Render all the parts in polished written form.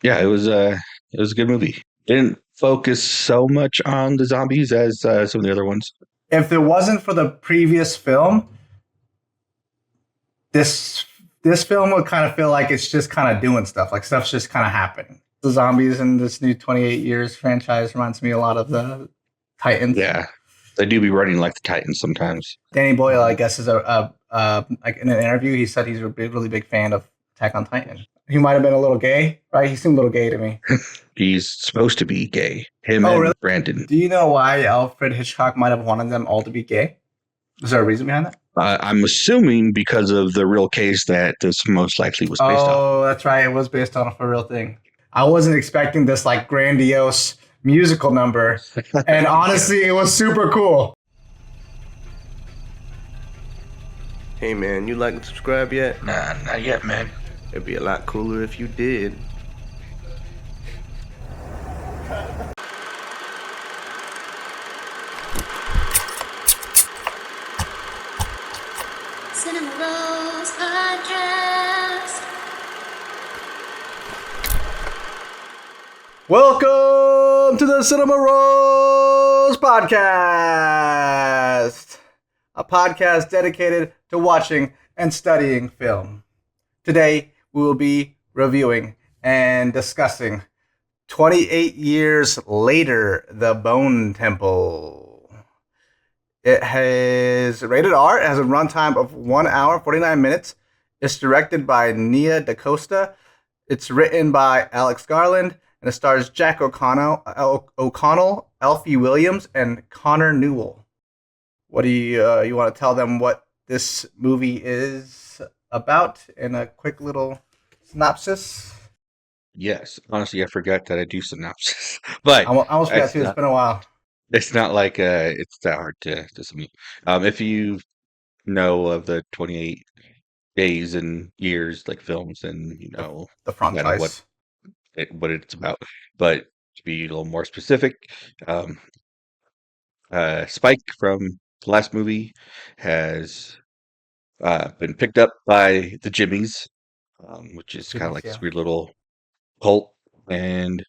Yeah, it was a good movie. Didn't focus so much on the zombies as some of the other ones. If it wasn't for the previous film, this this film would kind of feel like it's just kind of doing stuff, like stuff's just kind of happening. The zombies in this new 28 years franchise reminds me a lot of the Titans. Yeah, they do be running like the Titans sometimes. Danny Boyle, I guess, is a like in an interview, he said he's a really big fan of Attack on Titan. He might have been a little gay, right? He seemed a little gay to me. He's supposed to be gay. Him Oh, really? and Brandon. Do you know why Alfred Hitchcock might have wanted them all to be gay? Is there a reason behind that? I'm assuming because of the real case that this most likely was based off. Oh, that's right. It was based on a real thing. I wasn't expecting this like grandiose musical number, and honestly, it was super cool. Hey man, you like and subscribe yet? Nah, not yet, man. It'd be a lot cooler if you did. Cinema Rolls Podcast. Welcome to the Cinema Rolls Podcast, a podcast dedicated to watching and studying film. Today, we will be reviewing and discussing 28 Years Later, The Bone Temple. It has rated R. It has a runtime of 1 hour, 49 minutes. It's directed by Nia Dacosta. It's written by Alex Garland, and it stars Jack O'Connell, Alfie Williams, and Connor Newall. What do you want to tell them what this movie is about in a quick little synopsis? Yes, honestly, I forgot that I do synopsis, but I almost forgot it's too. It's not. been a while. It's not like it's that hard to submit. If you know of the 28 days and years like films, then you The, know the kind of what franchise. what it's about. But to be a little more specific, um, Spike from the last movie has been picked up by the Jimmies, which is kind of Jimmy's, like yeah. this weird little cult, and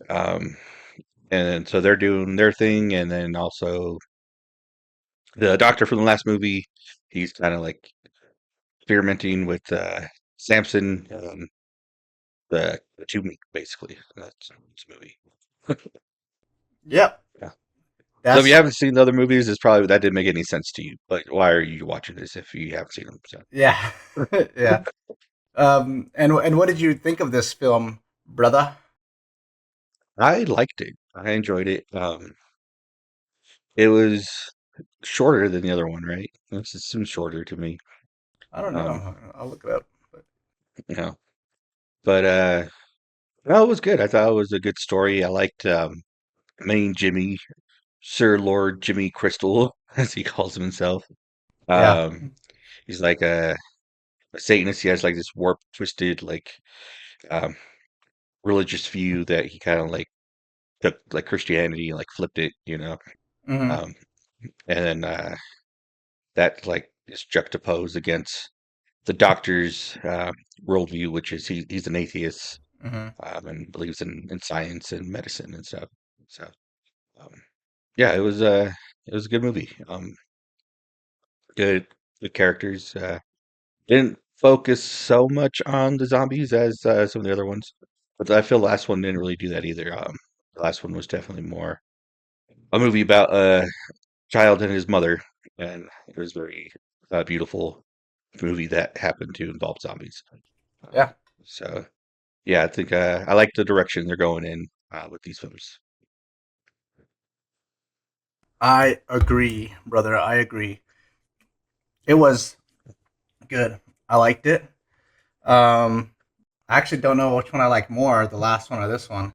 um, and so they're doing their thing, and then also the doctor from the last movie, he's kind of like experimenting with Samson, the two meat basically. That's this movie. Yep. Yeah. So if you That's haven't seen the other movies, it's probably that didn't make any sense to you. But why are you watching this if you haven't seen them? So yeah. Yeah. And what did you think of this film, brother? I liked it. I enjoyed it. It was shorter than the other one, right? It seems shorter to me. I don't Um, know. I'll look it up. you know, but no, it was good. I thought it was a good story. I liked main Jimmy, Sir Lord Jimmy Crystal, as he calls himself. Yeah. Um, he's like a Satanist. He has like this warped, twisted, like um, religious view that he kind of like took like Christianity and like flipped it, you know. Hmm. Um, and then that like is juxtaposed against the doctor's worldview, which is he's an atheist Hmm. and believes in science and medicine and stuff. So um, yeah, it was a good movie. Good good characters. Didn't focus so much on the zombies as some of the other ones, but I feel the last one didn't really do that either. The last one was definitely more a movie about a child and his mother, and it was very beautiful movie that happened to involve zombies. Um, Yeah. so yeah, I think I like the direction they're going in with these films. I agree, brother. I agree. It was good. I liked it. Um, I actually don't know which one I like more, the last one or this one.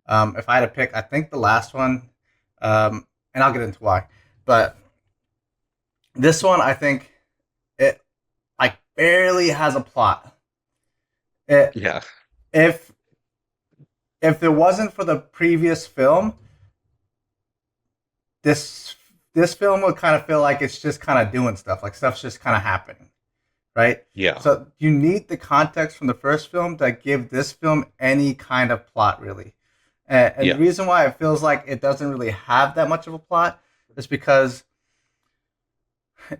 If I had to pick, I think the last one. And I'll get into why. But this one, I think it like barely has a plot. It Yeah, if if it wasn't for the previous film, this this film would kind of feel like it's just kind of doing stuff, like stuff's just kind of happening, right? Yeah. So you need the context from the first film to give this film any kind of plot, really. And the Yeah. reason why it feels like it doesn't really have that much of a plot is because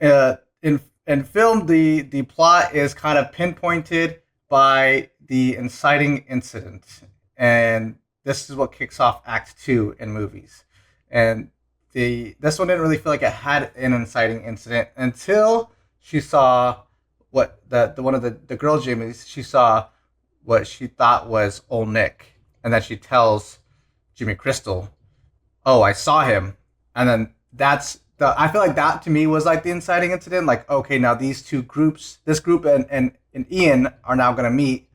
in film the plot is kind of pinpointed by the inciting incident, and this is what kicks off Act Two in movies. And this one didn't really feel like it had an inciting incident until she saw what the one of the girl Jimmys, she saw what she thought was old Nick, and then she tells Jimmy Crystal, "Oh, I saw him," and then that's I feel like that to me was like the inciting incident. Like, okay, now these two groups, this group and Ian are now going to meet,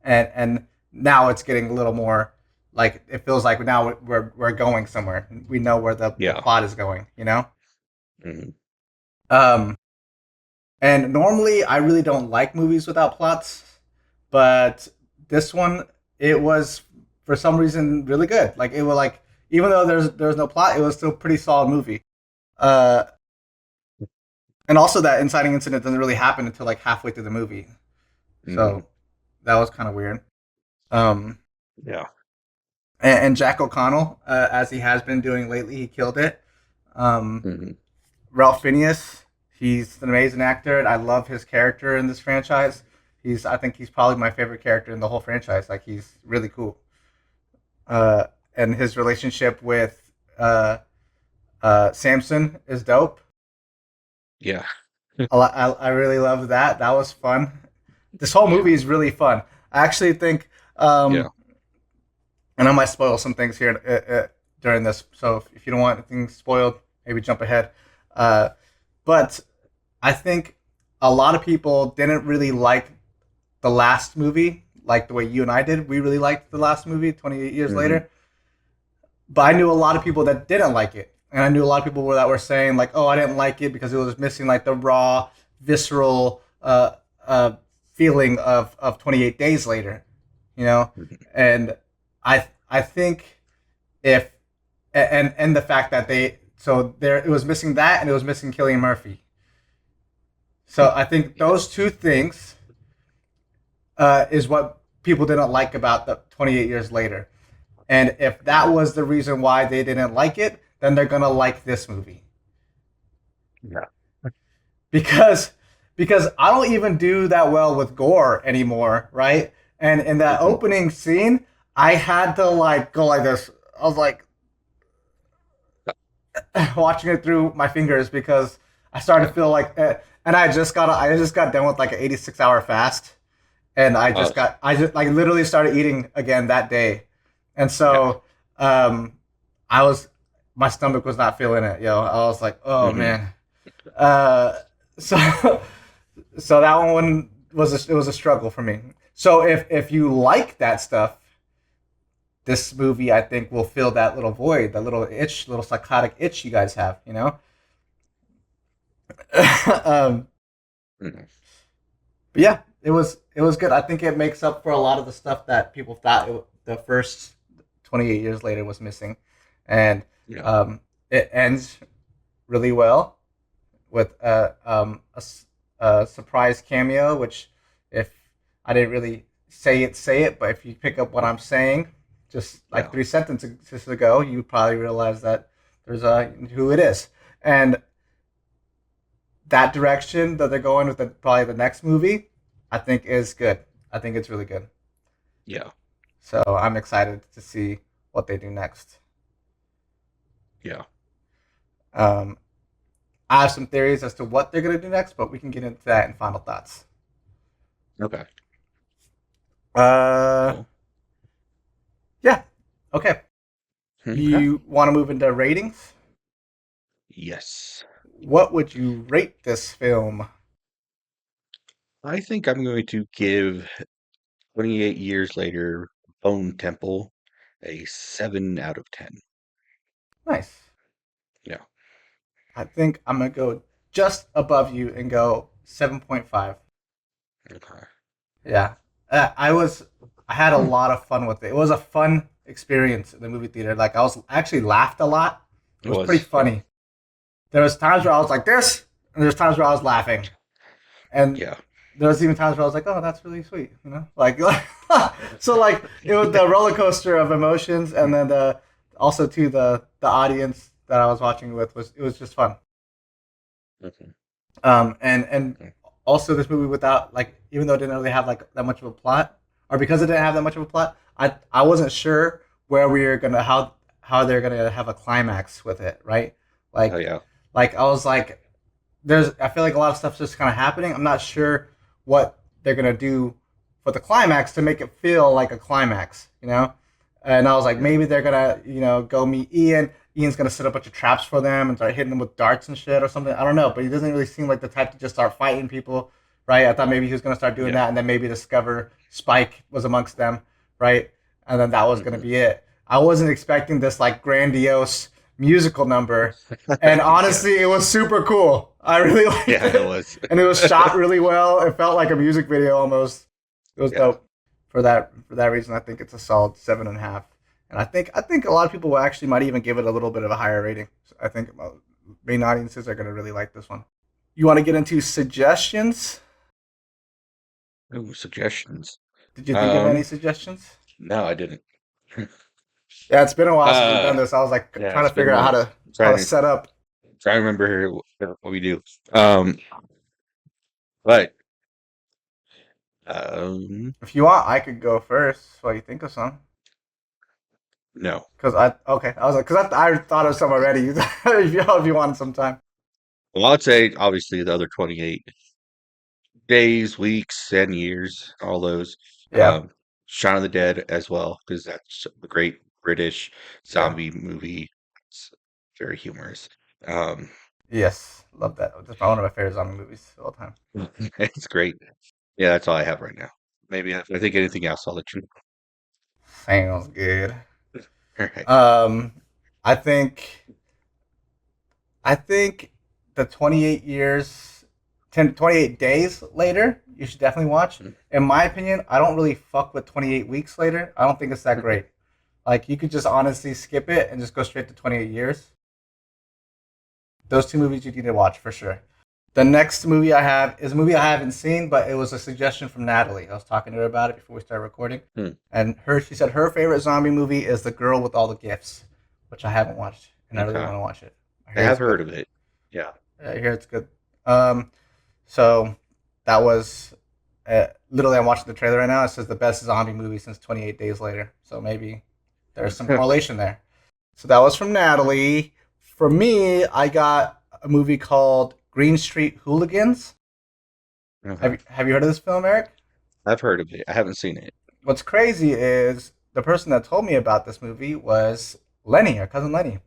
and now it's getting a little more like it feels like now we're going somewhere. We know where the Yeah. plot is going, you know. Hmm. Um, and normally I really don't like movies without plots, but this one it was for some reason really good. Like it was like even though there's no plot, it was still a pretty solid movie. Uh, and also that inciting incident doesn't really happen until like halfway through the movie, so that was kind of weird. Um, Yeah. and Jack O'Connell, as he has been doing lately, he killed it. Hmm. Ralph Fiennes, he's an amazing actor, and I love his character in this franchise. I think he's probably my favorite character in the whole franchise. Like he's really cool. And his relationship with Samson is dope. Yeah. I really love that. That was fun. This whole movie is really fun. I actually think, Yeah. and I might spoil some things here during this. So if you don't want anything spoiled, maybe jump ahead. But I think a lot of people didn't really like the last movie, like the way you and I did. We really liked the last movie, 28 years Mhm. later. But I knew a lot of people that didn't like it. And I knew a lot of people that were saying, like, oh, I didn't like it because it was missing, like, the raw, visceral feeling of 28 Days Later, you know? Mhm. And I think if, and the fact that it was missing that and it was missing Cillian Murphy. So I think those two things is what people didn't like about the 28 Years Later. And if that was the reason why they didn't like it, then they're gonna like this movie. Yeah. Because I don't even do that well with gore anymore, right? And in that Mhm. opening scene, I had to like go like this. I was like watching it through my fingers because I started to feel like, and I just got done with like an 86-hour fast, and I just like literally started eating again that day, and so I was my stomach was not feeling it, yo. I was like, oh Mhm. man. So so that one was it was a struggle for me. So if you like that stuff, this movie I think will fill that little void, that little itch, little psychotic itch you guys have, you know. um, Mhm. but yeah, it was good. I think it makes up for a lot of the stuff that people thought the first 28 years later was missing, and Yeah. it ends really well with a surprise cameo, which if I didn't really say it, but if you pick up what I'm saying, just like Yeah. 3 sentences ago, you probably realize that there's who it is, and that direction that they're going with probably the next movie, I think is good. I think it's really good. Yeah. So I'm excited to see what they do next. Yeah. Um, I have some theories as to what they're going to do next, but we can get into that in final thoughts. Okay. Uh, Cool. yeah. Okay. Okay. You want to move into ratings? Yes. What would you rate this film? I think I'm going to give 28 Years Later Bone Temple a 7 out of 10. Nice. Yeah. I think I'm going to go just above you and go 7.5. Okay. Yeah. I had a lot of fun with it. It was a fun experience in the movie theater. Like I actually laughed a lot. It was pretty funny. There was times where I was like this, and there's times where I was laughing. And Yeah. there was even times where I was like, oh, that's really sweet, you know, like so like it was the roller coaster of emotions, and then also to the audience that I was watching with was just fun. Okay. And also this movie without like, even though it didn't really have like that much of a plot, or because it didn't have that much of a plot, I wasn't sure where we were gonna how they're gonna have a climax with it, right? Oh Like yeah. like I was like, I feel like a lot of stuff's just kind of happening. I'm not sure what they're gonna do for the climax to make it feel like a climax, you know. And I was like, maybe they're gonna, go meet Ian. Ian's gonna set a bunch of traps for them and start hitting them with darts and shit or something. I don't know, but he doesn't really seem like the type to just start fighting people, right? I thought maybe he was gonna start doing Yeah. that and then maybe discover Spike was amongst them, right? And then that was gonna Mhm. be it. I wasn't expecting this like grandiose musical number, and Yeah. honestly, it was super cool. I really liked Yeah, it it, was. and it was shot really well. It felt like a music video almost. It was Yeah. dope. For that reason, I think it's a solid 7.5. And I think a lot of people will actually might even give it a little bit of a higher rating. So I think main audiences are going to really like this one. You want to get into suggestions? Ooh, suggestions. Did you think of any Um, suggestions? no, I didn't. Yeah, it's been a while since we've Uh, done this. I was like yeah, trying it's to been figure a out how minute. to how to Trying to set up. trying to remember what we do. Um, but If you want, I could go first while you think of some. no. Cause I was like, I thought of some already. If you wanted some time. Well, I'd say obviously the other 28 days, weeks, and years, all those. Yeah, Shaun of the Dead as well, because that's a great British yeah, zombie movie. It's very humorous. Um, yes, love that. That's one of my favorite zombie movies of all time. it's great. Yeah, that's all I have right now. Maybe if I think anything else, I'll let you know. Sounds good. All right. Um, I think I think the 28 years, 28 days later, you should definitely watch. In my opinion, I don't really fuck with 28 weeks later. I don't think it's that great. Like, you could just honestly skip it and just go straight to 28 years. Those two movies you need to watch for sure. The next movie I have is a movie I haven't seen, but it was a suggestion from Natalie. I was talking to her about it before we started recording. Hmm. And she said her favorite zombie movie is The Girl with All the Gifts, which I haven't watched, and I really Okay. want to watch it. I I hear have it's good. heard of it. Yeah. I hear it's good. Um, so that was literally I'm watching the trailer right now. It says the best zombie movie since 28 Days Later. So maybe there's some correlation there. So that was from Natalie. For me, I got a movie called Green Street Hooligans. Okay. Have you heard of this film, Eric? I've heard of it. I haven't seen it. What's crazy is the person that told me about this movie was Lenny, our cousin Lenny.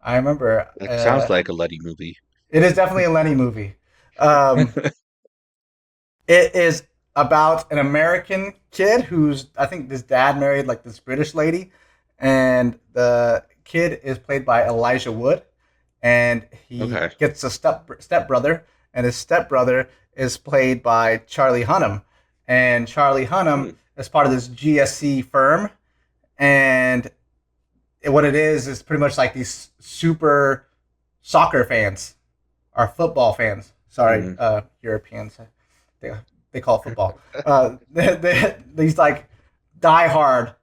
I remember It sounds like a Letty movie. it is definitely a Lenny movie. Um, It is about an American kid who's, I think his dad married like this British lady, and the kid is played by Elijah Wood, and he Okay. gets a stepbrother, and his stepbrother is played by Charlie Hunnam, and Charlie Hunnam Hmm. is part of this GSC firm, and what it is pretty much like these super soccer fans or football fans. Sorry, Mhm. Europeans. They, they call it football. These like diehard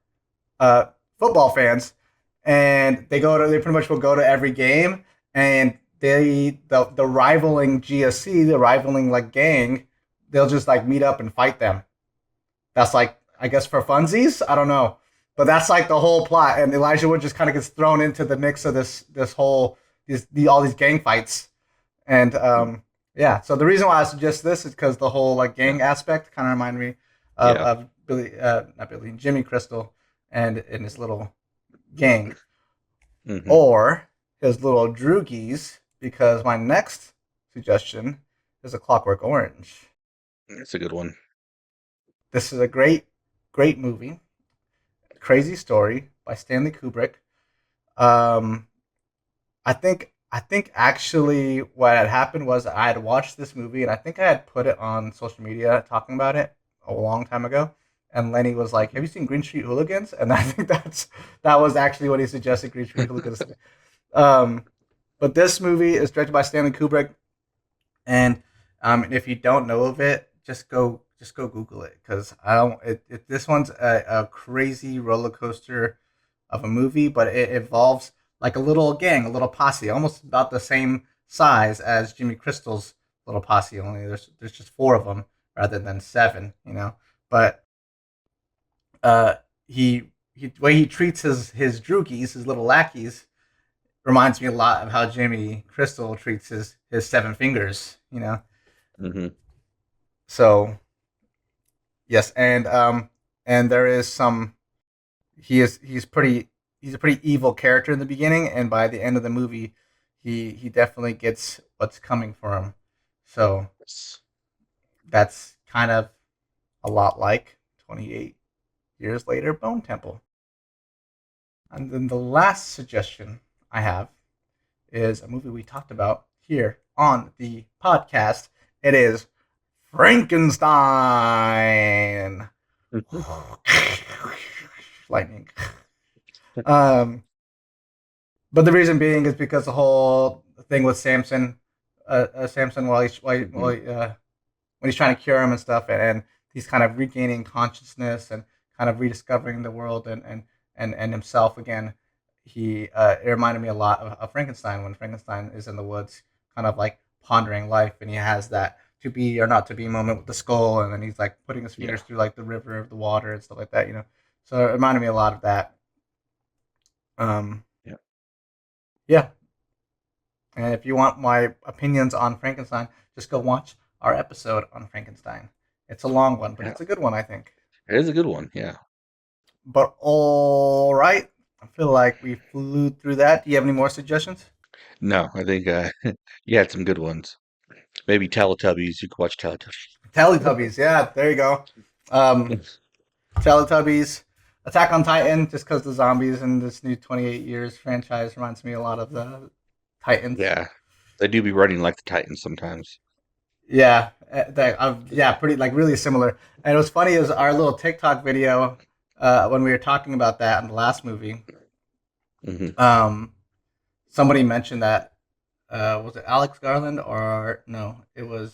uh, football fans, and they pretty much will go to every game, and the rivaling GSC, the rivaling like gang, they'll just like meet up and fight them. That's like, I guess, for funsies. I don't know, but that's like the whole plot. And Elijah Wood just kind of gets thrown into the mix of this whole all these gang fights. And yeah, so the reason why I suggest this is because the whole like Yeah. gang aspect kind of reminded me Yeah. of Billy, not Billy, Jimmy Crystal, and in his little gang, Hmm. or his little droogies. Because my next suggestion is a Clockwork Orange. That's a good one. This is a great movie, crazy story by Stanley Kubrick. Um, I think actually what had happened was I had watched this movie, and I think I had put it on social media talking about it a long time ago. And Lenny was like, "Have you seen Green Street Hooligans?" And I think that was actually what he suggested, Green Street Hooligans. Um, but this movie is directed by Stanley Kubrick, and if you don't know of it, just go Google it, because I don't. This one's a crazy roller coaster of a movie, but it involves like a little gang, a little posse, almost about the same size as Jimmy Crystal's little posse. Only there's just four of them rather than seven, you know. But uh, the way he treats his droogies, his little lackeys, reminds me a lot of how Jimmy Crystal treats his seven fingers, you know. Hmm. So yes, and there is some. He's a pretty evil character in the beginning, and by the end of the movie, he definitely gets what's coming for him. So that's kind of a lot like 28 years later, Bone Temple. And then the last suggestion I have is a movie we talked about here on the podcast. It is Frankenstein. Lightning. Um, but the reason being is because the whole thing with Samson, Samson, when he's trying to cure him and stuff, and he's kind of regaining consciousness and kind of rediscovering the world and himself again. It reminded me a lot of Frankenstein, when Frankenstein is in the woods, kind of like pondering life, and he has that to be or not to be moment with the skull, and then he's like putting his fingers through like the river of the water and stuff like that, you know. So it reminded me a lot of that. Yeah. Yeah. And if you want my opinions on Frankenstein, just go watch our episode on Frankenstein. It's a long one, but Yeah. it's a good one, I think. It is a good one. Yeah. But all right, I feel like we flew through that. Do you have any more suggestions? No, I think you had some good ones. Maybe Teletubbies. You could watch Teletubbies. Teletubbies, yeah, there you go. Teletubbies, Attack on Titan, just because the zombies in this new 28 years franchise reminds me a lot of the Titans. Yeah, they do be running like the Titans sometimes. Yeah, yeah, pretty like really similar. And what's funny is our little TikTok video when we were talking about that in the last movie. Hmm. Somebody mentioned that was it Alex Garland, or no? It was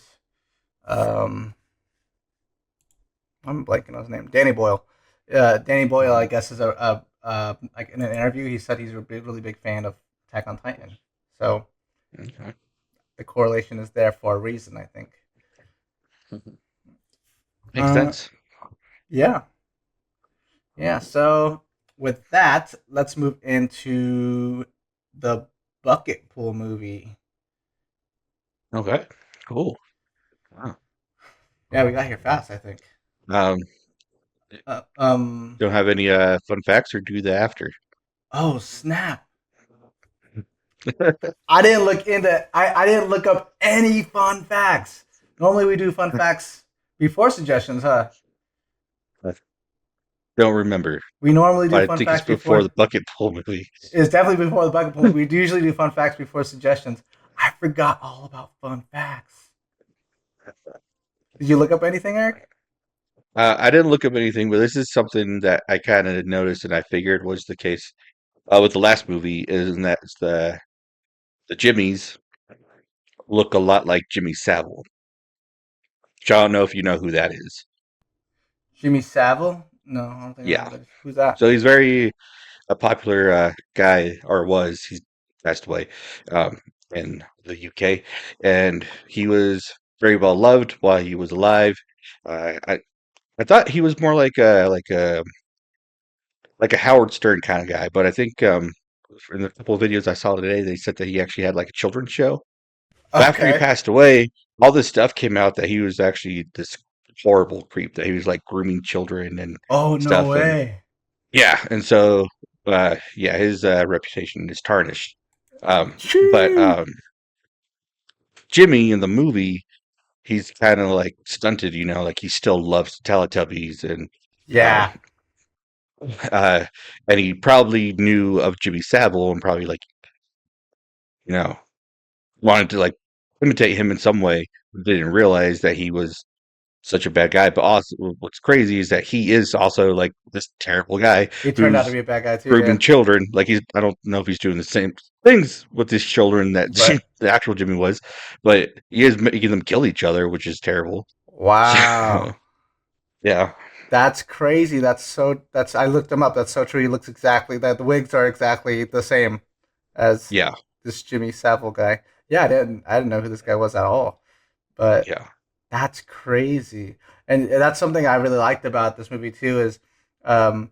um, I'm blanking on his name. Danny Boyle. Danny Boyle, I guess, is a like in an interview, he said he's a really big fan of Attack on Titan. So Okay. the correlation is there for a reason, I think. Makes Uh, sense. yeah, yeah. So with that, let's move into the bucket pool movie. Okay. Cool. Wow. Yeah, we got here fast, I think. Um, Uh, um. don't have any fun facts, or do the after? Oh snap! I didn't look into. I didn't look up any fun facts. Normally we do fun facts before suggestions, huh? I don't remember, We normally do but I fun think it's facts before before. the bucket pool movie. It's definitely before the bucket pool. We usually do fun facts before suggestions. I forgot all about fun facts. Did you look up anything, Eric? I didn't look up anything, but this is something that I kind of noticed and I figured was the case with the last movie, is that the Jimmies look a lot like Jimmy Savile. Which I don't know if you know who that is. Jimmy Savile? No, I don't think I know who Yeah. that is. Who's that? So he's very a popular guy, or was. He's passed away um, in the UK, and he was very well loved while he was alive. I thought he was more like a Howard Stern kind of guy, but I think in the couple of videos I saw today, they said that he actually had like a children's show. But after he Okay. passed away, all this stuff came out that he was actually this horrible creep, that he was like grooming children and Oh no stuff, and way. yeah, and so yeah, his reputation is tarnished. But Chee. Jimmy in the movie, he's kind of like stunted, like he still loves Teletubbies, um, Yeah. uh, and he probably knew of Jimmy Savile and probably like you know wanted to like imitate him in some way. Didn't realize that he was such a bad guy. But also, what's crazy is that he is also like this terrible guy He turned out to who's be a bad guy too, grooming yeah. children. Like I don't know if he's doing the same things with his children that But the actual Jimmy was, but he is making them kill each other, which is terrible. Wow. Yeah, That's crazy. That's I looked him up. That's so true. He looks exactly that. The wigs are exactly the same as yeah, this Jimmy Savile guy. Yeah, I didn't know who this guy was at all. But yeah, that's crazy. And that's something I really liked about this movie too is um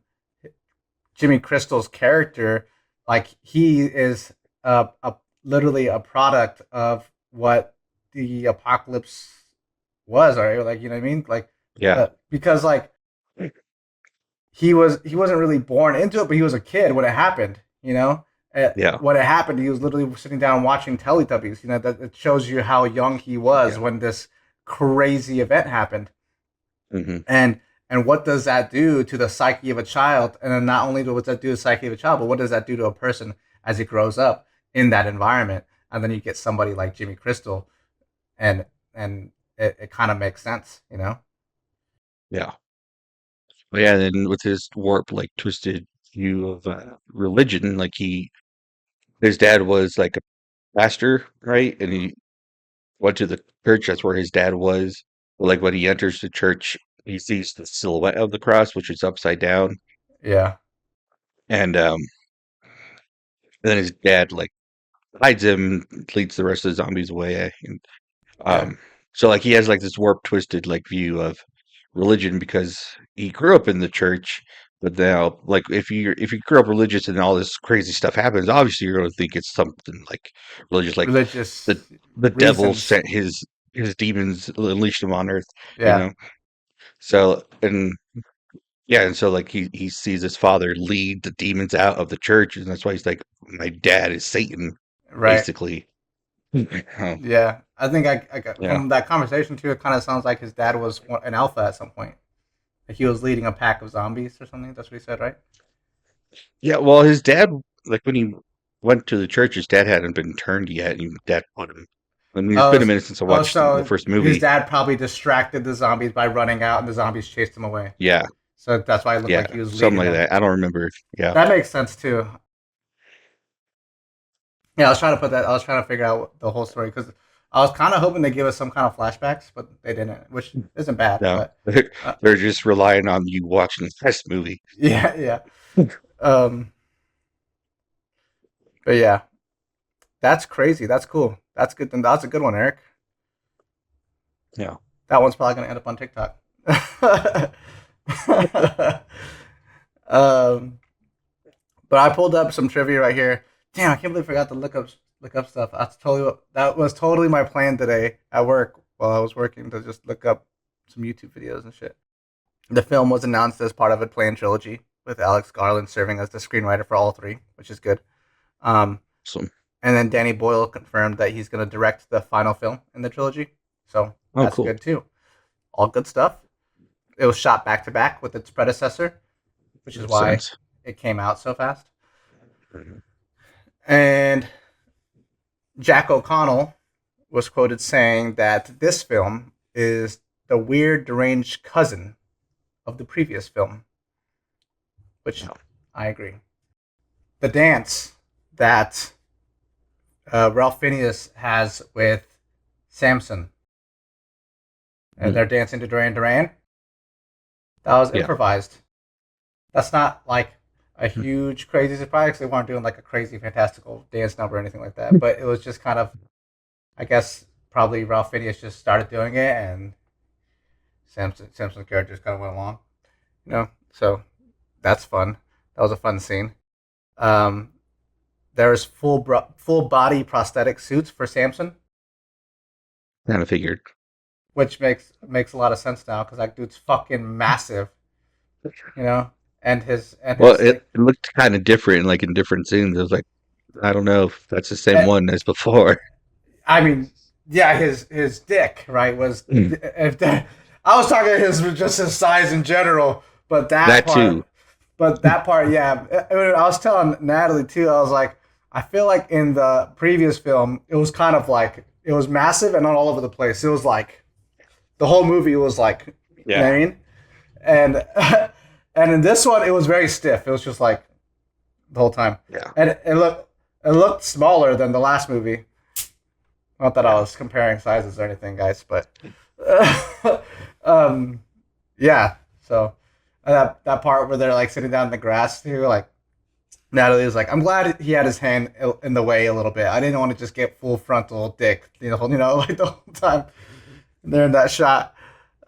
Jimmy Crystal's character, like he is a literally a product of what the apocalypse was, or like you know what I mean, like yeah, because like he wasn't really born into it, but he was a kid when it happened. You know, yeah, when it happened, he was literally sitting down watching Teletubbies. You know, that it shows you how young he was yeah. when this crazy event happened. Hmm. and and what does that do to the psyche of a child? And then not only does that do to the psyche of a child, but what does that do to a person as he grows up in that environment? And then you get somebody like Jimmy Crystal, and it kind of makes sense, you know? Yeah. But yeah, then with his warped, like twisted view of religion, like his dad was like a pastor, right? And he went to the church. That's where his dad was. But like when he enters the church, he sees the silhouette of the cross, which is upside down, Yeah, and then his dad like hides him, leads the rest of the zombies away, and yeah, Um, so like he has like this warped, twisted like view of religion because he grew up in the church, but now like if you grew up religious and all this crazy stuff happens, obviously you're going to think it's something like religious, like the religious the devil reasons. sent his demons, unleashed them on earth, you Yeah, know. So and yeah, and so like he sees his father lead the demons out of the church, and that's why he's like, my dad is Satan, right. basically. Oh, Yeah, I think I got yeah. from that conversation too. It kind of sounds like his dad was an alpha at some point. Like he was leading a pack of zombies or something. That's what he said, right? Yeah, well, his dad, like when he went to the church, his dad hadn't been turned yet. And dad put him. I mean, it's Oh, been a minute since I oh, watched the so first his movie. dad probably distracted the zombies by running out, and the zombies chased him away. Yeah, So that's why it looked yeah, like he was something leading like them. that. I don't remember. Yeah, That makes sense too. Yeah, I was trying to put that. I was trying to figure out the whole story because I was kind of hoping they give us some kind of flashbacks, but they didn't, which isn't bad. no, But uh, they're just relying on you watching this movie. yeah, yeah. Um, but yeah, that's crazy. That's cool. That's good. That's a good one, Eric. Yeah, That one's probably gonna end up on TikTok. um, but I pulled up some trivia right here. Damn, I can't believe I forgot to look up stuff. That was totally my plan today at work while I was working to just look up some YouTube videos and shit. The film was announced as part of a planned trilogy with Alex Garland serving as the screenwriter for all three, which is good. Um, so and then Danny Boyle confirmed that he's going to direct the final film in the trilogy, so oh, that's cool. good too. All good stuff. It was shot back to back with its predecessor, which is Makes why sense. it came out so fast. Mhm. And Jack O'Connell was quoted saying that this film is the weird, deranged cousin of the previous film, which Yeah. I agree. The dance that Ralph Fiennes has with Samson, and Mhm. they're dancing to Duran Duran, that was Yeah. improvised. That's not like a Mhm. huge crazy surprise. They weren't doing like a crazy fantastical dance number or anything like that. But it was just kind of, I guess, probably Ralph Fiennes just started doing it, and Samson's character just kind of went along. You know, so that's fun. That was a fun scene. Um, there was full body prosthetic suits for Samson, Kind of figured. which makes a lot of sense now because that dude's fucking massive. You know, and Well, his it, like it looked kind of different, like in different scenes. I was like, I don't know if that's the same eh, one as before. I mean, yeah, his dick, right, was Mm. if that, I was talking just his size in general, but That too. yeah. I was telling Natalie too. I was like, I feel like in the previous film, it was kind of like it was massive and not all over the place. It was like the whole movie was like, you know what Yeah. I mean? And and in this one, it was very stiff. It was just like the whole time, Yeah. and it looked smaller than the last movie. Not that I Yeah. was comparing sizes or anything, guys, but um, yeah. So that part where they're like sitting down in the grass too, like Natalie was like, "I'm glad he had his hand in the way a little bit. I didn't want to just get full frontal dick, like the whole time they're in that shot."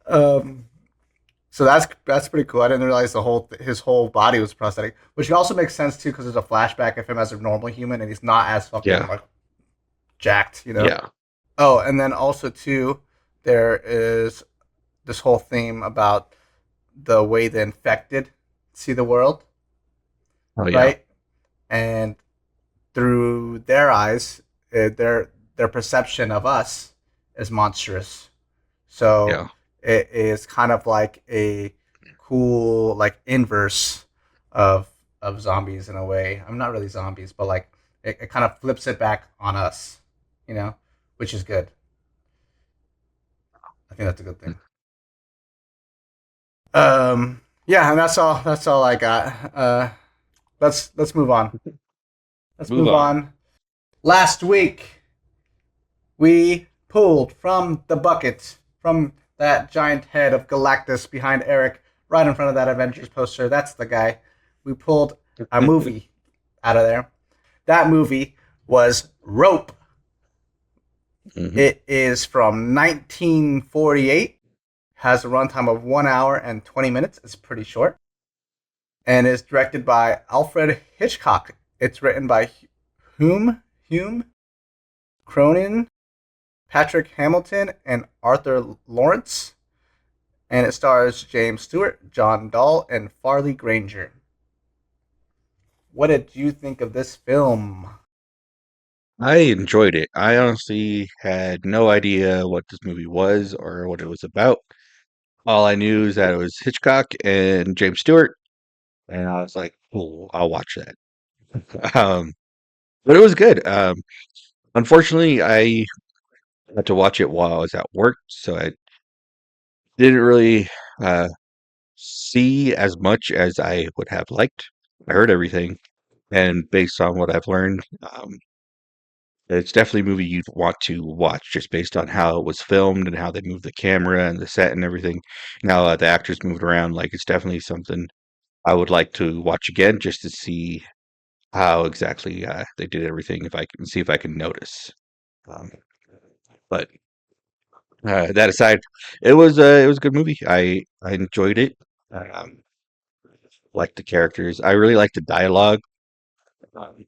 Um, so that's pretty cool. I didn't realize his whole body was prosthetic, which also makes sense too because there's a flashback of him as a normal human and he's not as fucking Yeah, like jacked, yeah, Oh, and then also too, there is this whole theme about the way the infected see the world, oh yeah, right? And through their eyes, their perception of us is monstrous. So yeah. it is kind of like a cool like inverse of zombies in a way. I'm not really zombies, but like it kind of flips it back on us, which is good. I think that's a good thing. Yeah, and that's all I got. Let's move on. Let's Move move on. on. Last week we pulled from the bucket from that giant head of Galactus behind Eric, right in front of that Avengers poster. That's the guy. We pulled a movie out of there. That movie was Rope. Hmm. It is from 1948. Has a runtime of 1 hour and 20 minutes. It's pretty short. And is directed by Alfred Hitchcock. It's written by Hume, Cronyn, Patrick Hamilton, and Arthur Laurents. And it stars James Stewart, John Dall, and Farley Granger. What did you think of this film? I enjoyed it. I honestly had no idea what this movie was or what it was about. All I knew is that it was Hitchcock and James Stewart, and I was like, "Oh, I'll watch that." Um, but it was good. Unfortunately, I had to watch it while I was at work, so I didn't really uh, see as much as I would have liked. I heard everything, and based on what I've learned, it's definitely a movie you'd want to watch just based on how it was filmed and how they moved the camera and the set and everything. Now the actors moved around, like it's definitely something I would like to watch again just to see how exactly they did everything. If I can see if I can notice. Um, but that aside, it was a good movie. I enjoyed it. Um, liked the characters. I really liked the dialogue. Um,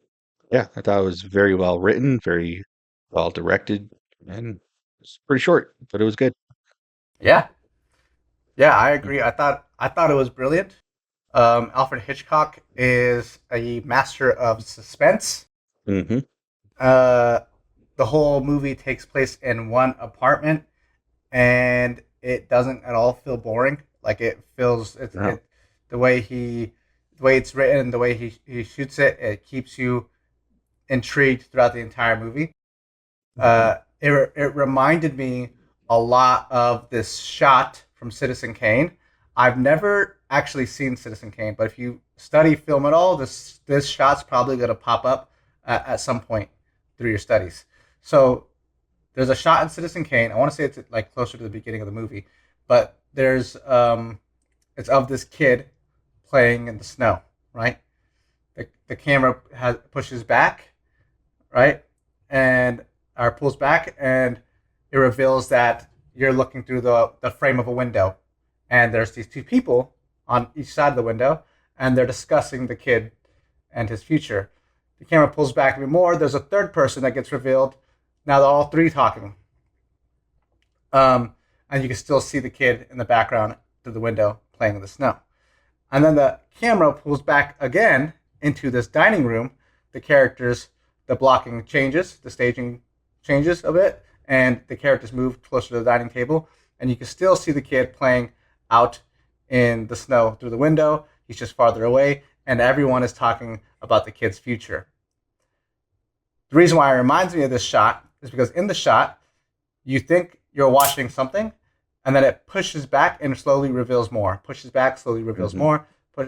yeah, I thought it was very well written, very well directed, and it's pretty short, but it was good. Yeah, yeah, I agree. I thought it was brilliant. Alfred Hitchcock is a master of suspense. Mm-hmm. Uh, the whole movie takes place in one apartment, and it doesn't at all feel boring. Like it feels No. the way the way it's written, the way he shoots it, it keeps you intrigued throughout the entire movie. Mhm. It reminded me a lot of this shot from Citizen Kane. I've never actually seen Citizen Kane, but if you study film at all, this shot's probably going to pop up at some point through your studies. So there's a shot in Citizen Kane. I want to say it's like closer to the beginning of the movie, but there's it's of this kid playing in the snow, right? The camera pushes back, right, and or pulls back, and it reveals that you're looking through the frame of a window, and there's these two people on each side of the window, and they're discussing the kid and his future. The camera pulls back even more. There's a third person that gets revealed. Now they're all three talking, and you can still see the kid in the background through the window playing in the snow. And then the camera pulls back again into this dining room. The characters, the blocking changes, the staging changes a bit, and the characters move closer to the dining table. And you can still see the kid playing out in the snow through the window. He's just farther away, and everyone is talking about the kid's future. The reason why it reminds me of this shot is because in the shot, you think you're watching something, and then it pushes back and slowly reveals more. Pushes back, slowly reveals Mhm. more,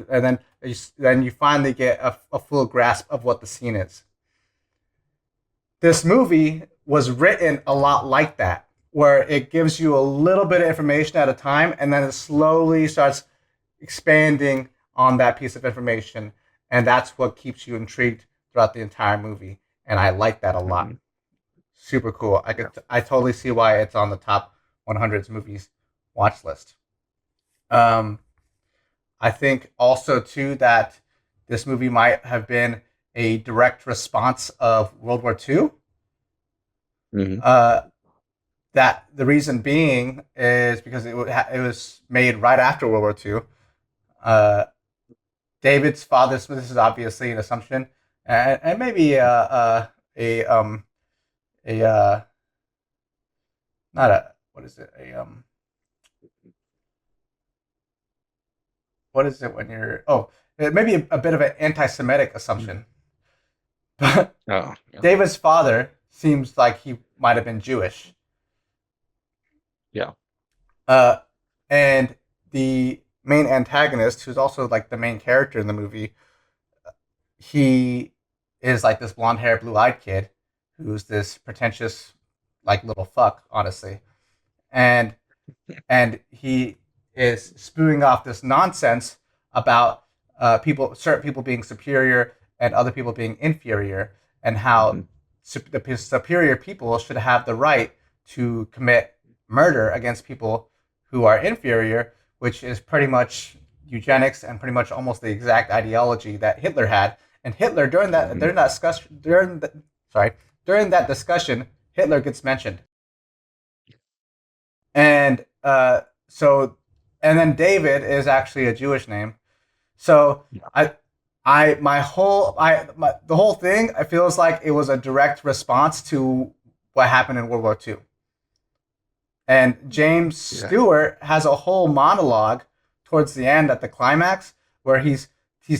and then you finally get a full grasp of what the scene is. This movie was written a lot like that. where it gives you a little bit of information at a time, and then it slowly starts expanding on that piece of information, and that's what keeps you intrigued throughout the entire movie. And I like that a lot. Mhm. Super cool. Yeah. I totally see why it's on the top 100 movies watch list. Um, I think also too that this movie might have been a direct response of World War II. Mhm. That the reason being is because it was made right after World War II. Uh, David's father. So this is obviously an assumption, and maybe a a not a what is it what is it when you're maybe a bit of an anti-Semitic assumption. But Oh, yeah. David's father seems like he might have been Jewish. Yeah. Uh, and the main antagonist, who's also like the main character in the movie, he is like this blonde haired, blue eyed kid who's this pretentious, like little fuck, honestly. And he is spewing off this nonsense about certain people being superior and other people being inferior, and how Mhm. the superior people should have the right to commit murder against people who are inferior, which is pretty much eugenics and pretty much almost the exact ideology that Hitler had. And Hitler Mhm. during that discussion, Hitler gets mentioned. And so and then David is actually a Jewish name. So Yeah. the whole thing, I feels like it was a direct response to what happened in World War II. And James Yeah. Stewart has a whole monologue towards the end at the climax where he's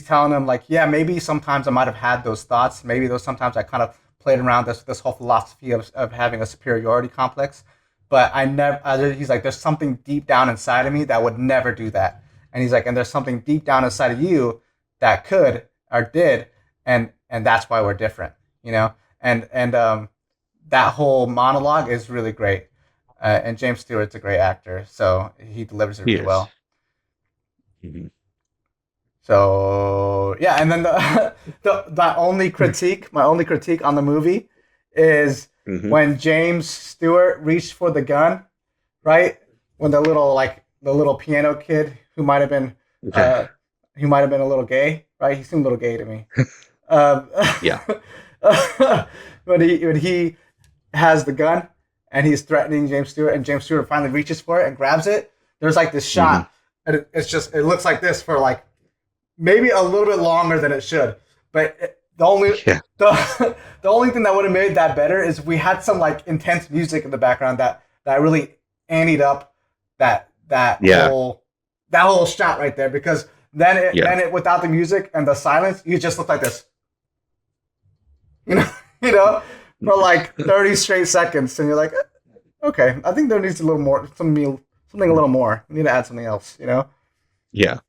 telling him like, yeah, maybe sometimes I might have had those thoughts. Maybe those sometimes I kind of played around this whole philosophy of having a superiority complex. But I never. He's like, there's something deep down inside of me that would never do that. And he's like, and there's something deep down inside of you that could or did, and that's why we're different, you know. And that whole monologue is really great. And James Stewart's a great actor, so he delivers it He really is. well. Mhm. So yeah, and then my only critique on the movie is Mhm. when James Stewart reached for the gun, right? When the little piano kid Okay. who might have been a little gay, right? He seemed a little gay to me. Um, Yeah. when he has the gun and he's threatening James Stewart, and James Stewart finally reaches for it and grabs it. There's like this Mhm. shot, and it looks like this for like maybe a little bit longer than it should. But Yeah. the only thing that would have made that better is we had some like intense music in the background that really anteed up Yeah. that whole shot right there, because Yeah. then it without the music and the silence, you just look like this. You know, you know, for like 30 straight seconds, and you're like, okay, I think there needs a little more, something a little more. We need to add something else, you know. Yeah.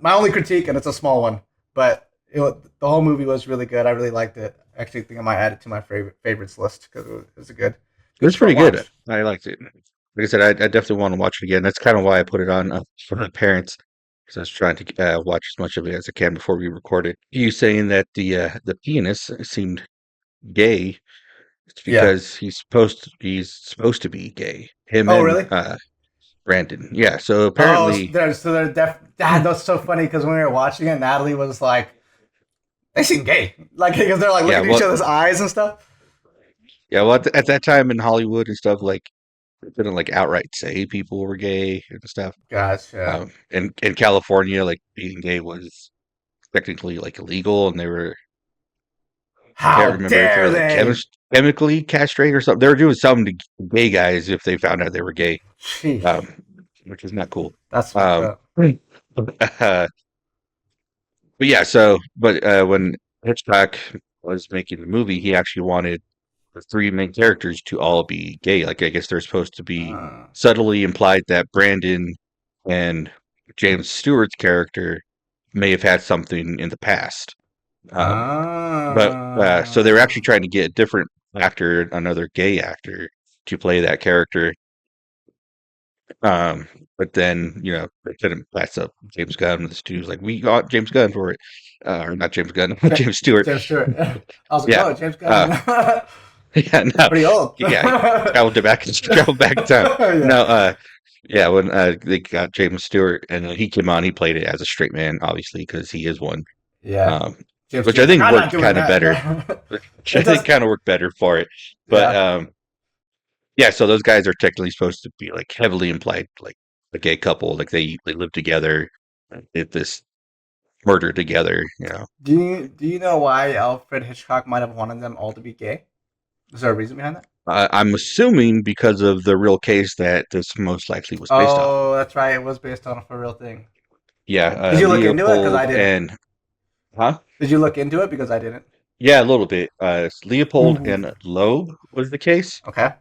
My only critique, and it's a small one, but the whole movie was really good. I really liked it. I actually think I might add it to my favorites list because it was a It was short pretty good. watch. I liked it. Like I said, I definitely want to watch it again. That's kind of why I put it on for my parents, because I was trying to watch as much of it as I can before we recorded. You saying that the pianist seemed gay? It's Yeah. because he's supposed to be gay. Him Oh, and really? Brandon. Yeah. So Oh, apparently, they're Dad, that's so funny because when we were watching it, Natalie was like, "They seem gay," like because they're like yeah. looking at each Well, other's eyes and stuff. yeah. Well, at that time in Hollywood and stuff, like they couldn't like outright say people were gay and stuff. Gotcha. In California, like being gay was technically like illegal, and they were I can't How remember if they were dare like they? chemically castrate or something. They were doing something to gay guys if they found out they were gay, Sheesh, um, which is not cool. that's fucked Um, up. but yeah, so when Hitchcock was making the movie, he actually wanted the three main characters to all be gay. Like I guess they're supposed to be Uh, subtly implied that Brandon and James Stewart's character may have had something in the past. But so they were actually uh, trying to get a different actor, another gay actor, to play that character. Um, but then they couldn't pass up James Gunn. The studio's like, we got James Gunn for it, or not James Gunn, James Stewart. James Stewart. I was like, Yeah, oh, James uh, Gunn. yeah, He's no, pretty old. yeah, traveled back in time. Yeah. No, yeah, when they got James Stewart and he came on, he played it as a straight man, obviously, because he is one. Yeah. Um, James which I Stewart's like, think I'm not worked doing kind of better. that. Which I It does. think kind of worked better for it. But Yeah. yeah, so those guys are technically supposed to be like heavily implied, like a gay couple, like they live together, did this murder together. Do you know why Alfred Hitchcock might have wanted them all to be gay? Is there a reason behind that? I'm assuming because of the real case that this most likely was based off of. Oh, that's right. It was based on a real thing. Yeah, Did you look into it? Because I Leopold didn't. and huh? Did you look into it? Because I didn't. Yeah, a little bit. Leopold Mhm. and Loeb was the case. Okay.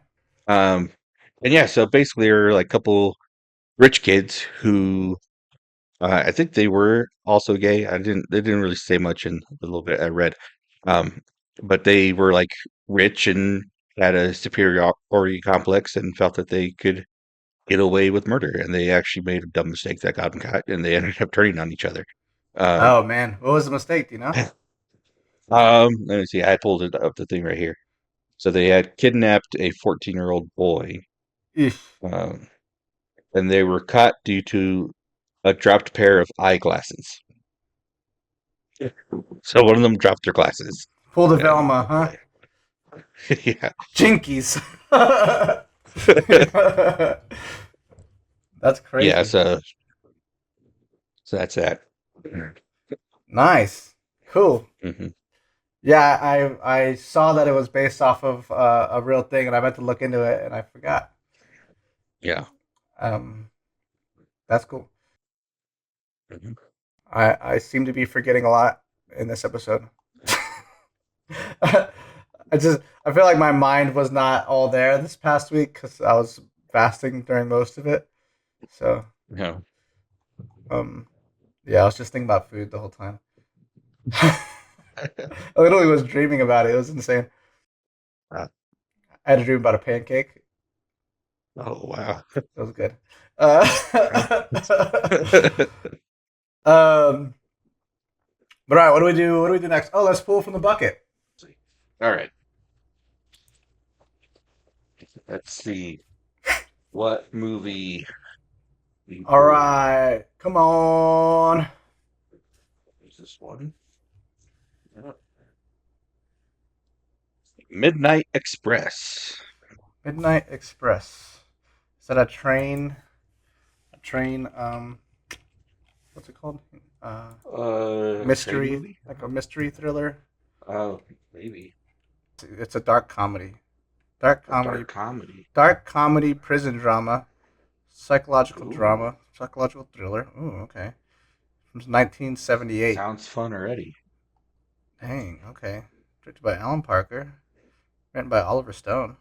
Um, and yeah, so basically, they're like a couple rich kids who I think they were also gay. They didn't really say much in the little bit I read. Um, but they were like rich and had a superiority complex and felt that they could get away with murder. And they actually made a dumb mistake that got them caught, and they ended up turning on each other. Um, Oh man, what was the mistake? Do you know? let me see. I pulled it up the thing right here. So they had kidnapped a 14-year-old boy, Eesh. um, and they were caught due to a dropped pair of eyeglasses. So one of them dropped their glasses. Pull the And Velma, huh? yeah. Jinkies. That's Yeah, crazy. so that's that. Nice. Cool. Hmm. Yeah, I saw that it was based off of a real thing, and I meant to look into it, and I forgot. Yeah. Um, that's cool. Mhm. I seem to be forgetting a lot in this episode. I feel like my mind was not all there this past week because I was fasting during most of it. So No. um, yeah, I was just thinking about food the whole time. I literally was dreaming about it. It was insane. Uh, I had a dream about a pancake. oh wow. It was good. Uh, um, but all right, what do we do? What do we do next? Oh, let's pull from the bucket. All right. Let's see. What movie? All right, come on. Is this one? Yeah. Midnight Express. Midnight Express. Is that a train? A train? What's it called? Train Mystery, movie? like a mystery thriller. Oh, maybe It's a dark comedy. Dark a comedy. dark comedy. Dark comedy prison drama. Psychological Ooh, drama. Psychological thriller. Ooh, okay. From 1978. sounds fun already. Dang, okay. Directed by Alan Parker. Written by Oliver Stone.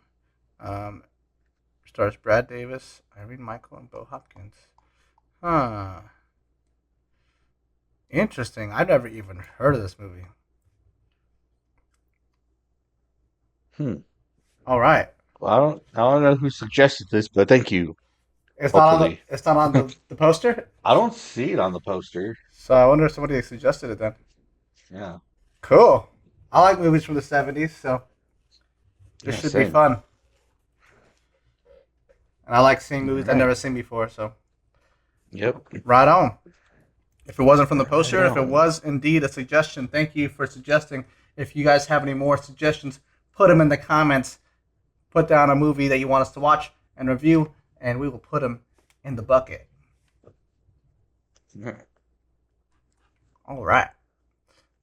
Stars Brad Davis, Irene Michael, and Bo Hopkins. Huh. Interesting. I've never even heard of this movie. Hmm. All right. Well, I don't know who suggested this, but thank you. It's not on the Hopefully, it's not on the poster. I don't see it on the poster. So I wonder if somebody suggested it then. Yeah. Cool. I like movies from the 70s, so this Yeah, should be same. fun. And I like seeing movies I've Right. never seen before, so Yep. right on. If it wasn't from the Right poster, if it on. was indeed a suggestion, thank you for suggesting. If you guys have any more suggestions, put them in the comments. Put down a movie that you want us to watch and review, and we will put them in the bucket. Yeah. All right.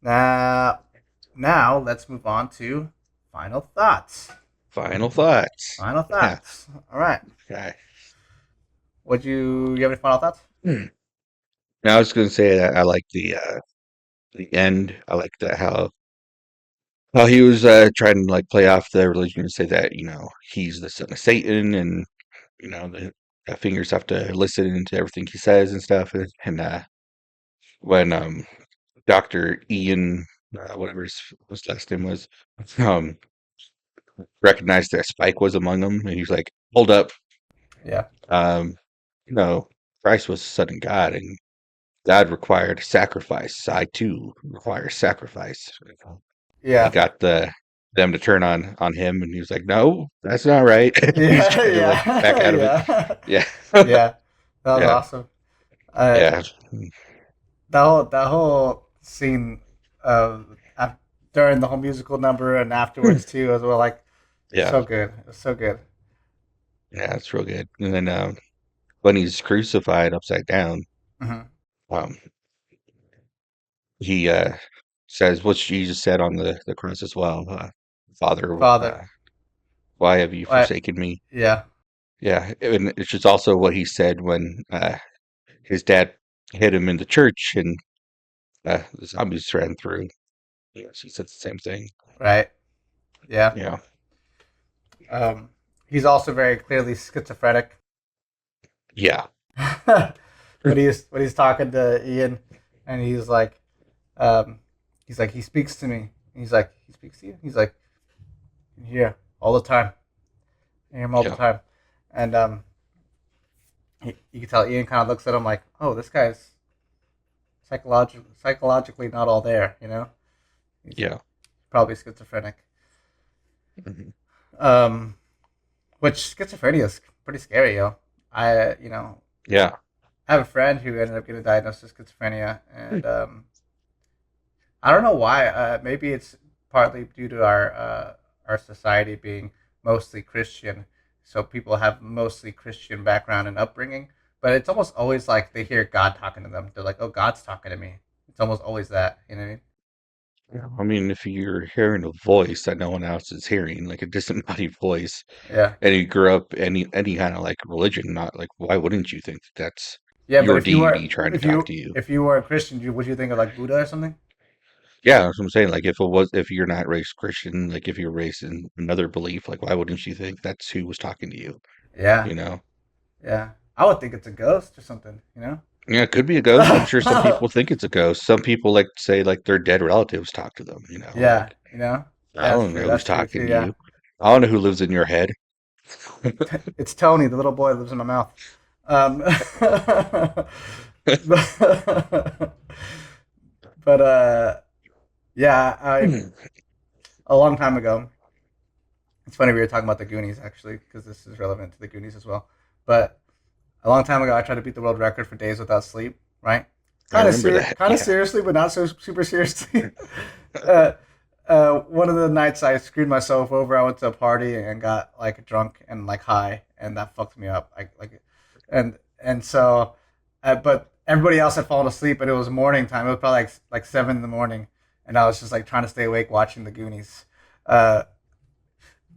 Now let's move on to final thoughts. Final thoughts. Final Yeah. thoughts. All right. Okay. Would you have any final thoughts? Now I was going to say that I like the end. I like that how he was trying to like play off the religion and say that he's the son of Satan, and the fingers have to listen to everything he says and stuff. And when Dr. Ian, whatever his last name was, um, recognized that Spike was among them, and he's like, "Hold up, Yeah. um, you know, Christ was the Son of God, and God required sacrifice. I too require sacrifice." He Yeah. got them to turn on him, and he was like, "No, that's not right." He's Yeah. trying to like back Yeah. out of it. Yeah. Yeah, Yeah. That was yeah, awesome. Uh, yeah, that whole scene during the whole musical number and afterwards too, as well, like yeah, so good. It was so good. yeah. It's real good. And then when he's crucified upside down, Hmm. um, he says what Jesus said on the cross as well. Father, Father. why have you What? forsaken me? Yeah. Yeah, and it's just also what he said when his dad hit him in the church and the zombies ran through. Yes, he said the same thing. Right. Yeah. Yeah, Um, he's also very clearly schizophrenic. yeah, When he's talking to Ian, and um, he's like, he speaks to me. He's like, he speaks to you. He's like, yeah, all the time. I hear him all the yeah, time, and you can tell Ian kind of looks at him like, oh, this guy's psychologically not all there. He's yeah, probably schizophrenic. mhm, Um, which schizophrenia is pretty scary, yo. yeah, I have a friend who ended up getting diagnosed with schizophrenia, and I don't know why. Maybe it's partly due to our society being mostly Christian, so people have mostly Christian background and upbringing. But it's almost always like they hear God talking to them. They're like, "Oh, God's talking to me." It's almost always that. You know what I mean? yeah. I mean, if you're hearing a voice that no one else is hearing, like a disembodied voice, Yeah, and you grew up any kind of like religion, not like, why wouldn't you think that that's yeah. But your deity trying to talk to you? if you were a Christian, would you think of like Buddha or something? Yeah, that's what I'm saying. Like, if you're not raised Christian, like if you're raised in another belief, like why wouldn't you think that's who was talking to you? Yeah, You know? yeah. I would think it's a ghost or something. Yeah, it could be a ghost. I'm sure some people think it's a ghost. Some people like say like their dead relatives talk to them, Yeah, like I that's don't true. know who's That's true too. talking to Yeah, you. I don't know who lives in your head. it's Tony, the little boy that lives in my mouth. Um, but, yeah, a long time ago. It's funny we were talking about the Goonies actually, because this is relevant to the Goonies as well. But a long time ago, I tried to beat the world record for days without sleep. Right? I remember that. Kind of Yeah. seriously, but not so super seriously. uh, one of the nights I screwed myself over. I went to a party and got like drunk and like high, and that fucked me up. And so, but everybody else had fallen asleep, and it was morning time. It was probably like 7 in the morning, and I was just like trying to stay awake watching the Goonies. Uh,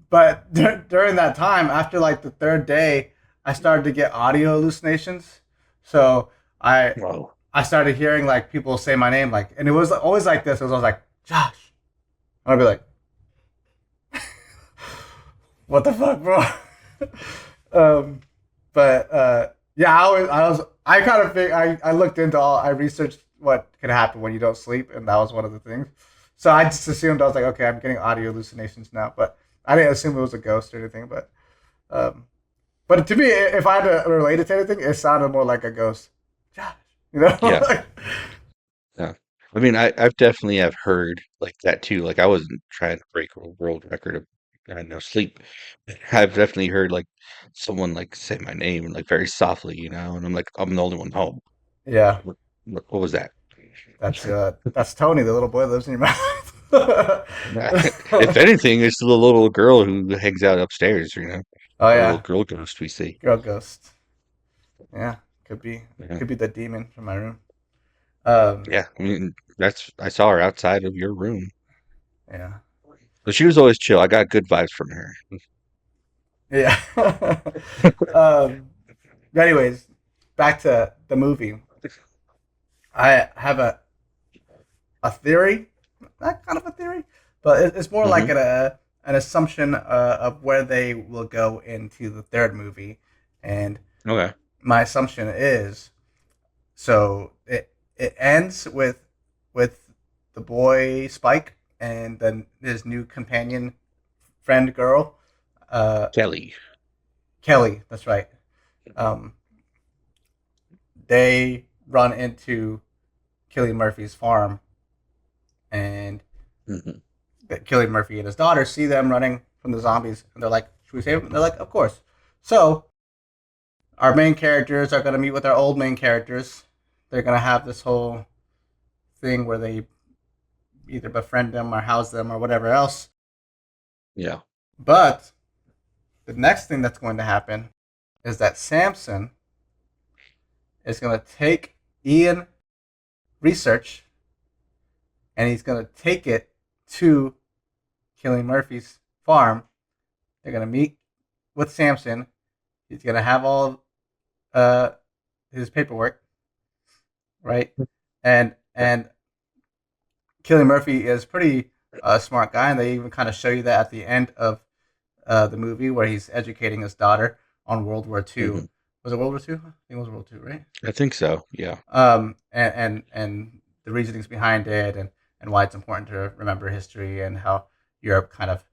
but during that time, after like the third day, I started to get audio hallucinations. So I Whoa. I started hearing like people say my name, like, and it was always like this. It was always like Josh, and I'd be like, "What the fuck, bro?" um, but yeah, I kind of think I looked into I researched what could happen when you don't sleep, and that was one of the things. So I just assumed I was like, okay, I'm getting audio hallucinations now, but I didn't assume it was a ghost or anything. Um, but to me, if I had to relate it to anything, it sounded more like a ghost. Josh, you know? Yeah. Yeah. I mean, I've definitely have heard like that too. Like I wasn't trying to break a world record of no sleep. I've definitely heard like someone like say my name like very softly, and I'm like, I'm the only one home. Yeah, What was that? that's Tony, the little boy that lives in your mouth. If anything, it's the little girl who hangs out upstairs, Oh a little yeah, girl ghost we see. girl ghost. Yeah, could be Yeah. could be the demon from my room. Um, Yeah. I mean, I saw her outside of your room. yeah, But she was always chill. I got good vibes from her. yeah. um, but anyways, back to the movie. I have a theory, not kind of a theory, but it's more like Hmm. an assumption of where they will go into the third movie, and Okay. my assumption is so it ends with the boy Spike and then his new companion friend girl, uh, Kelly. Kelly. That's right. Um, they run into Cillian Murphy's farm, and Hmm. Cillian Murphy and his daughter see them running from the zombies, and they're like, "Should we save them?" And they're like, "Of course." So our main characters are going to meet with our old main characters. They're going to have this whole thing where they either befriend them or house them or whatever else. Yeah. But the next thing that's going to happen is that Samson is going to take Ian research and he's going to take it to Cillian Murphy's farm. They're going to meet with Samson. He's going to have all uh, his paperwork, right? And Cillian Murphy is pretty smart guy, and they even kind of show you that at the end of the movie where he's educating his daughter on World War II. Hmm. Was it World War II? I think it was World War II, right? I think so. Yeah. And the reasonings behind it, and why it's important to remember history, and how Europe kind of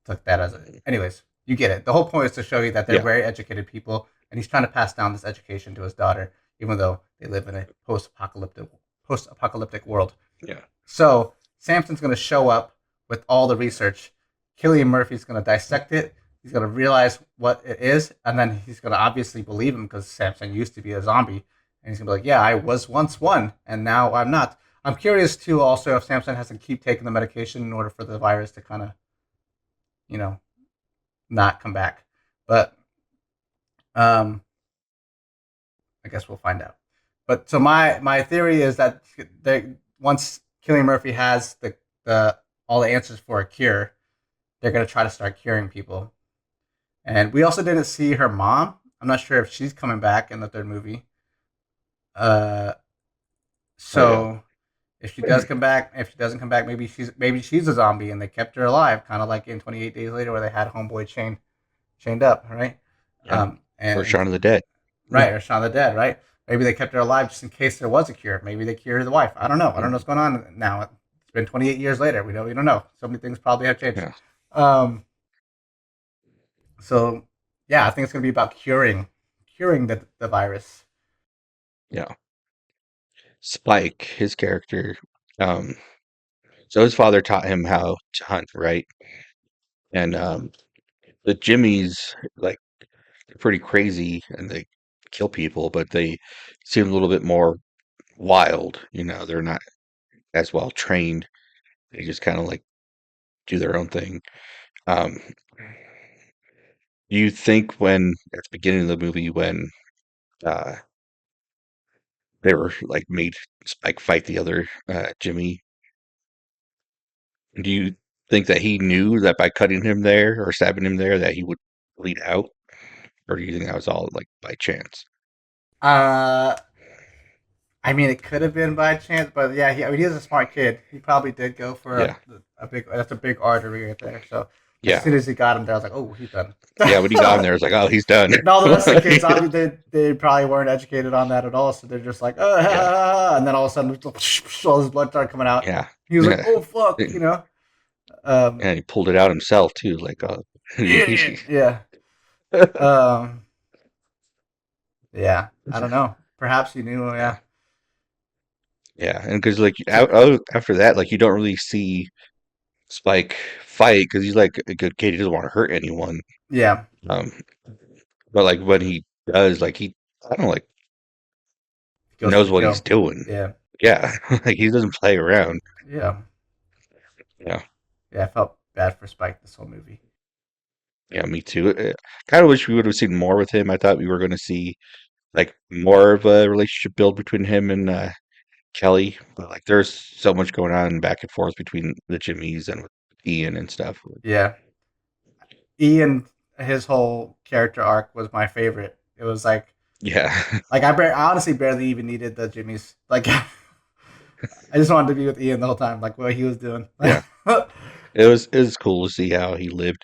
took that as a. Anyways, you get it. The whole point is to show you that they're Yeah. very educated people, and he's trying to pass down this education to his daughter, even though they live in a post-apocalyptic world. Yeah. So Samson's going to show up with all the research. Cillian Murphy's going to dissect it. He's going to realize what it is, and then he's going to obviously believe him because Samson used to be a zombie. And he's going to be like, yeah, I was once one, and now I'm not. I'm curious, too, also, if Samson has to keep taking the medication in order for the virus to kind of, not come back. But I guess we'll find out. But so my theory is that once Cillian Murphy has the all the answers for a cure, they're going to try to start curing people. And we also didn't see her mom. I'm not sure if she's coming back in the third movie. Oh, So if she does come back, if she doesn't come back, maybe she's a zombie and they kept her alive, kind of like in 28 Days Later, where they had Homeboy chained up, right? Yeah. Um, Or and Shaun of the Dead. right, or Shaun of the Dead, right? Maybe they kept her alive just in case there was a cure. Maybe they cured the wife. I don't know. I don't know what's going on now. It's been 28 years later. We don't know. So many things probably have changed. Yeah. Um, so yeah, I think it's going to be about curing the virus. Yeah. Spike, his character. Um, so his father taught him how to hunt, right? And the Jimmies, like, they're pretty crazy and they kill people, but they seem a little bit more wild. They're not as well trained. They just kind of like do their own thing. Um, you think when at the beginning of the movie when uh, they were like made Spike fight the other Jimmy, do you think that he knew that by cutting him there or stabbing him there that he would bleed out, or do you think that was all like by chance? Uh, I mean, it could have been by chance, but yeah, he's a smart kid. He probably did go for Yeah, a big. That's a big artery right there. So as yeah, soon as he got him there, I was like, oh, he's done. yeah. When he got in there, it's like, oh, he's done. And all the rest of the kids, obviously, they probably weren't educated on that at all. So they're just like, Yeah, and then all of a sudden, all this blood started coming out. yeah, He was like, yeah. oh, fuck. Um, And he pulled it out himself too. Like, yeah. Um, yeah. I don't know. Perhaps he knew. yeah, Yeah. yeah. And because like So, after that, like you don't really see Spike fight because he's like a good kid. He doesn't want to hurt anyone. yeah. Um, but like when he does, like I don't know, like He goes for knows the what he's kill. doing. Yeah. Yeah, like he doesn't play around. Yeah. Yeah, Yeah. I felt bad for Spike this whole movie. yeah, me too. Kind of wish we would have seen more with him. I thought we were going to see like more of a relationship build between him and Kelly, but like there's so much going on back and forth between the Jimmies and with Ian and stuff. Yeah. Ian, his whole character arc was my favorite. It was Yeah, I honestly barely even needed the Jimmys. Like, I just wanted to be with Ian the whole time, like what he was doing. yeah. It was cool to see how he lived.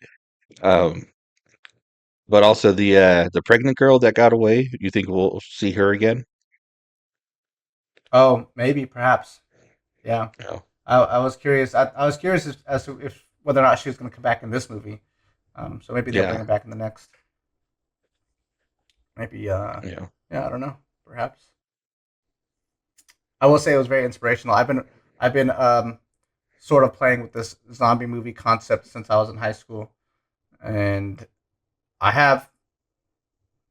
Um, but also the pregnant girl that got away. You think we'll see her again? Oh, maybe, perhaps. Yeah. No. I was curious. I was curious as to if whether or not she was going to come back in this movie. So maybe they'll bring Yeah. him back in the next. Maybe, Yeah. yeah, I don't know. Perhaps. I will say it was very inspirational. I've been sort of playing with this zombie movie concept since I was in high school, and I have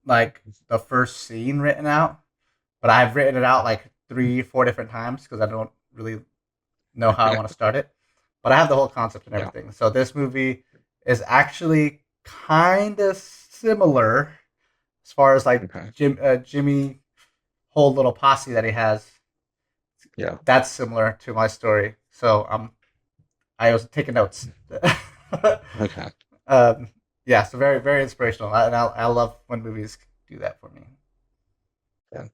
like the first scene written out, but I've written it out like 3, 4 different times because I don't really know how I want to start it. But I have the whole concept and Yeah. everything. So this movie is actually kind of similar as far as like Okay. Jimmy whole little posse that he has. Yeah. That's similar to my story. So I was taking notes. Okay. um, yeah, so very very inspirational. I love when movies do that for me. Yeah.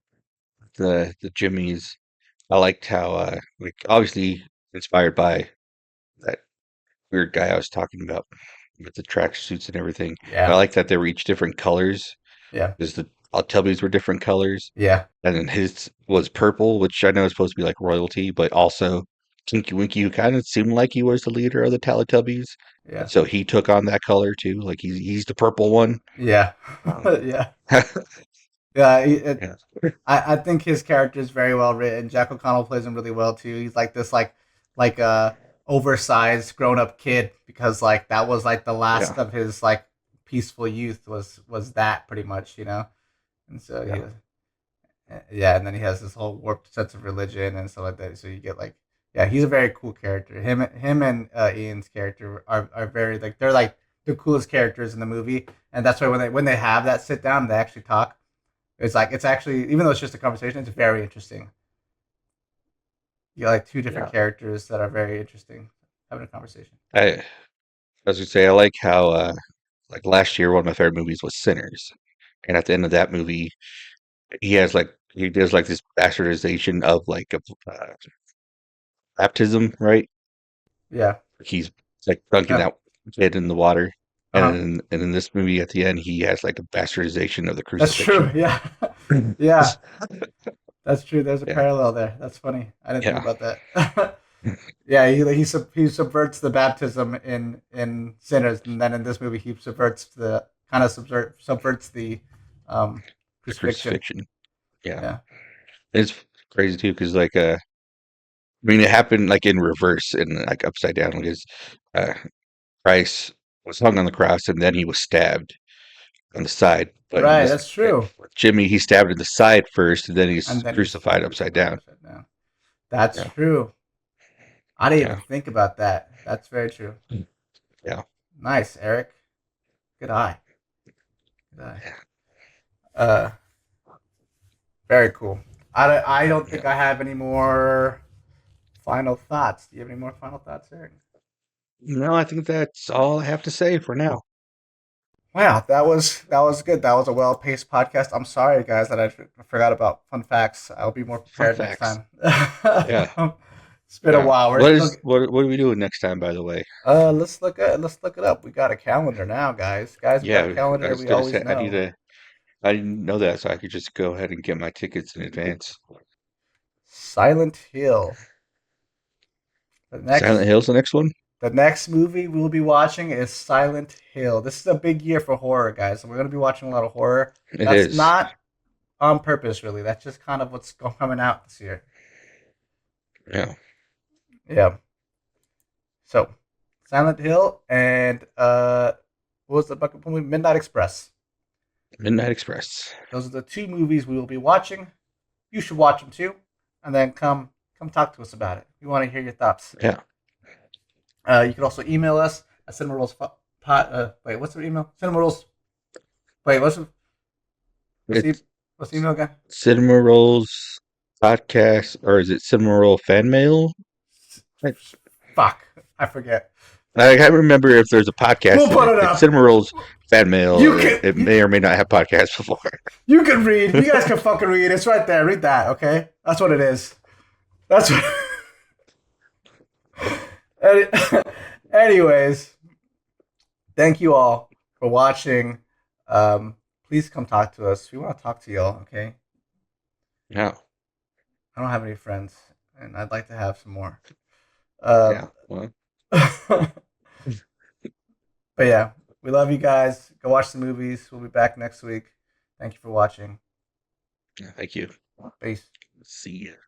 The Jimmys. I liked how like obviously inspired by that weird guy I was talking about with the tracksuits and everything. But I Yeah, like that they were each different colors. yeah, Because the Teletubbies were different colors, yeah, and then his was purple, which I know is supposed to be like royalty, but also Tinky Winky, who kind of seemed like he was the leader of the Teletubbies, yeah, and so he took on that color too. Like he's the purple one. yeah, Um, yeah, yeah. yeah, I think his character is very well written. Jack O'Connell plays him really well too. He's like this like oversized grown up kid because like that was like the last yeah, of his like peaceful youth was that pretty much, you know. And so he yeah, yeah, and then he has this whole warped sense of religion and stuff like that. So you get like yeah, he's a very cool character. Him and Ian's character are very like they're like the coolest characters in the movie, and that's why when they have that sit down, they actually talk. It's like it's actually even though it's just a conversation, it's very interesting. You got like two different yeah. characters that are very interesting having a conversation. I as you say, I like how like last year one of my favorite movies was Sinners, and at the end of that movie, he does like this bastardization of like a baptism, right? Yeah. He's like dunking Yep. that kid in the water. Uh huh. And in this movie at the end he has like a bastardization of the That's true. crucifixion. Yeah. Yeah. That's true. There's a Yeah. parallel there. That's funny. I didn't think Yeah. about that. Yeah, he subverts the baptism in Sinners, and then in this movie he subverts the kind of subverts the um, The crucifixion. crucifixion. Yeah. Yeah. It's crazy too because like I mean it happened like in reverse and like upside down because uh Christ was hung on the cross and then he was stabbed on the side. But in Right. this That's true. with Jimmy he stabbed in the side first and then he's And then he's crucified upside crucified down. upside down. That's Yeah. true. I didn't even Yeah. think about that. That's very true. Yeah. Nice, Eric. Good eye. Good eye. Yeah. Uh, very cool. I don't think Yeah. I have any more final thoughts. Do you have any more final thoughts, Eric? No, I think that's all I have to say for now. Wow, that was good. That was a well paced podcast. I'm sorry, guys, that I forgot about fun facts. I'll be more Fun prepared next facts. time. Yeah. It's been a Yeah. while. We're still. What are we doing next time, by the way? Let's look it up. We got a calendar now, guys. Guys, we got a Yeah, I calendar. was We gonna always say know. I didn't know that, so I could just go ahead and get my tickets in advance. Silent Hill. The Silent next Hill's the next one? The next movie we'll be watching is Silent Hill. This is a big year for horror, guys. We're going to be watching a lot of horror. It That's is. not on purpose, really. That's just kind of what's coming out this year. Yeah. Yeah. So, Silent Hill and what was the bucket movie? Midnight Express. Midnight Express. Those are the two movies we will be watching. You should watch them too, and then come talk to us about it. We want to hear your thoughts. Yeah. You can also email us at wait, what's the email? Cinemarolls. Wait, what's the It's what's the email again? Cinema Rolls podcast, or is it Cinema Roll fan mail? I, Fuck, I forget. I can't remember if there's a We'll podcast in put it. it It's up. Cinema Rolls fan mail. You can It may or may not have podcasts before. you can read. You guys can fucking read. It's right there. Read that, okay? That's what it is. That's what. Anyways, thank you all for watching. Please come talk to us. We want to talk to y'all, okay? Yeah. I don't have any friends, and I'd like to have some more. Yeah. Well, But yeah, We love you guys. Go watch the movies. We'll be back next week. Thank you for watching. Thank you. Peace. See ya.